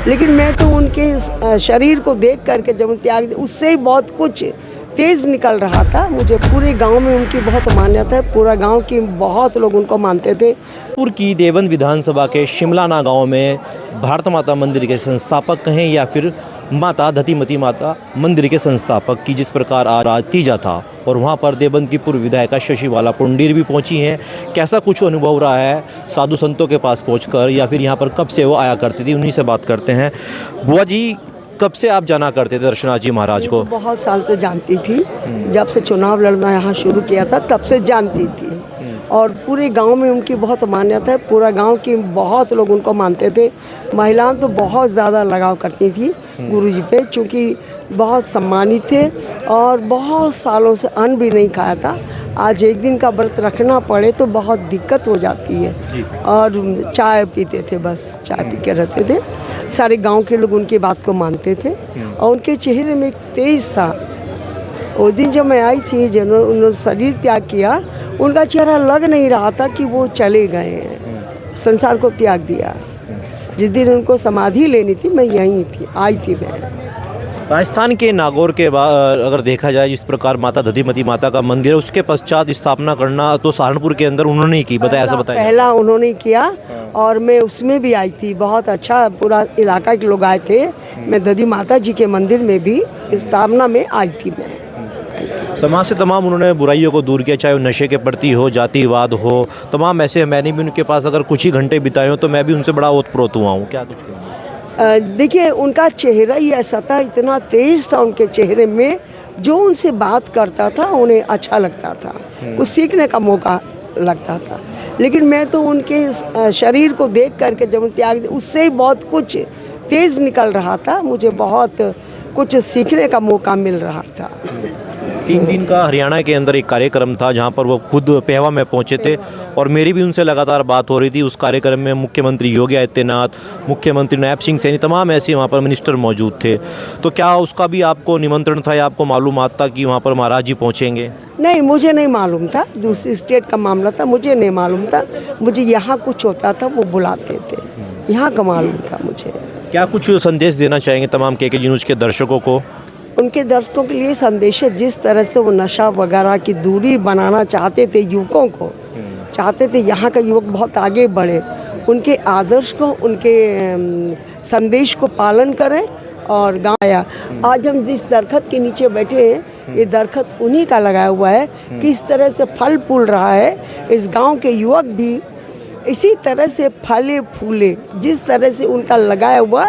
लेकिन मैं तो उनके शरीर को देख करके जब त्याग उससे ही बहुत कुछ तेज़ निकल रहा था। मुझे पूरे गांव में उनकी बहुत मान्यता है, पूरा गांव की बहुत लोग उनको मानते थे। जबलपुर की देवन विधानसभा के शिमलाना गांव में भारत माता मंदिर के संस्थापक कहें या फिर माता धतीमती माता मंदिर के संस्थापक की जिस प्रकार आज तीजा था और वहां पर देवबंद की पूर्व विधायिका शशिबाला पुंडीर भी पहुंची हैं। कैसा कुछ अनुभव रहा है साधु संतों के पास पहुंचकर या फिर यहां पर कब से वो आया करती थी, उन्हीं से बात करते हैं। बुआ जी, कब से आप जाना करते थे दर्शनाथ जी महाराज को? बहुत साल से जानती थी, जब से चुनाव लड़ना यहाँ शुरू किया था तब से जानती थी और पूरे गांव में उनकी बहुत मान्यता है। पूरा गांव की बहुत लोग उनको मानते थे। महिलाएं तो बहुत ज़्यादा लगाव करती थी गुरुजी पे, क्योंकि बहुत सम्मानित थे और बहुत सालों से अन्न भी नहीं खाया था। आज एक दिन का व्रत रखना पड़े तो बहुत दिक्कत हो जाती है और चाय पीते थे, बस चाय पी के रहते थे। सारे गांव के लोग उनकी बात को मानते थे और उनके चेहरे में एक तेज था। उस दिन जब मैं आई थी, जब उन्होंने शरीर त्याग किया, उनका चेहरा लग नहीं रहा था कि वो चले गए हैं, संसार को त्याग दिया। जिस दिन उनको समाधि लेनी थी मैं यहीं थी, आई थी मैं। राजस्थान के नागौर के बाद अगर देखा जाए जिस प्रकार माता धतीमती माता का मंदिर है, उसके पश्चात स्थापना करना तो सहारनपुर के अंदर उन्होंने ही की, बताया ऐसा बताया? पहला उन्होंने किया और मैं उसमें भी आई थी। बहुत अच्छा पूरा इलाका के लोग आए थे। मैं दधी माता जी के मंदिर में भी स्थापना में आई थी मैं। समाज से तमाम उन्होंने बुराइयों को दूर किया, चाहे वो नशे के प्रति हो, जातिवाद हो, तमाम ऐसे। मैंने भी उनके पास अगर कुछ ही घंटे बिताए हो तो मैं भी उनसे बड़ा ओतप्रोत हुआ हूँ। क्या कुछ देखिए, उनका चेहरा ही ऐसा था, इतना तेज था उनके चेहरे में। जो उनसे बात करता था उन्हें अच्छा लगता था, कुछ सीखने का मौका लगता था। लेकिन मैं तो उनके शरीर को देख करके जब त्याग उससे ही बहुत कुछ तेज़ निकल रहा था। मुझे बहुत कुछ सीखने का मौका मिल रहा था। 3 दिन का हरियाणा के अंदर एक कार्यक्रम था जहां पर वो खुद पेहवा में पहुंचे थे और मेरी भी उनसे लगातार बात हो रही थी। उस कार्यक्रम में मुख्यमंत्री योगी आदित्यनाथ, मुख्यमंत्री नायब सिंह सैनी, तमाम ऐसे वहां पर मिनिस्टर मौजूद थे। तो क्या उसका भी आपको निमंत्रण था या आपको मालूमात था कि वहां पर महाराज जी पहुँचेंगे? नहीं, मुझे नहीं मालूम था। दूसरी स्टेट का मामला था, मुझे नहीं मालूम था। मुझे यहाँ कुछ होता था वो बुलाते थे, यहाँ का मालूम था मुझे। क्या कुछ संदेश देना चाहेंगे तमाम के न्यूज़ के दर्शकों को? उनके दर्शकों के लिए संदेश है, जिस तरह से वो नशा वगैरह की दूरी बनाना चाहते थे, युवकों को चाहते थे यहाँ का युवक बहुत आगे बढ़े, उनके आदर्श को, उनके संदेश को पालन करें और गाँव आया। आज हम जिस दरख्त के नीचे बैठे हैं, ये दरख्त उन्हीं का लगाया हुआ है। किस तरह से फल फूल रहा है, इस गांव के युवक भी इसी तरह से फले फूले, जिस तरह से उनका लगाया हुआ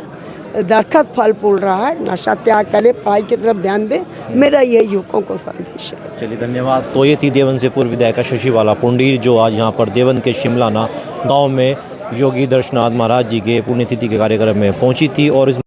दरख्त फल फूल रहा है। नशा त्याग करें, पढ़ाई की तरफ ध्यान दें, मेरा यह युवकों को संदेश है। चलिए, धन्यवाद। तो ये थी देवन से पूर्व विधायिका शशिबाला पुंडीर, जो आज यहाँ पर देवन के शिमलाना गांव में योगी दर्शनाथ महाराज जी के पुण्यतिथि के कार्यक्रम में पहुंची थी और इस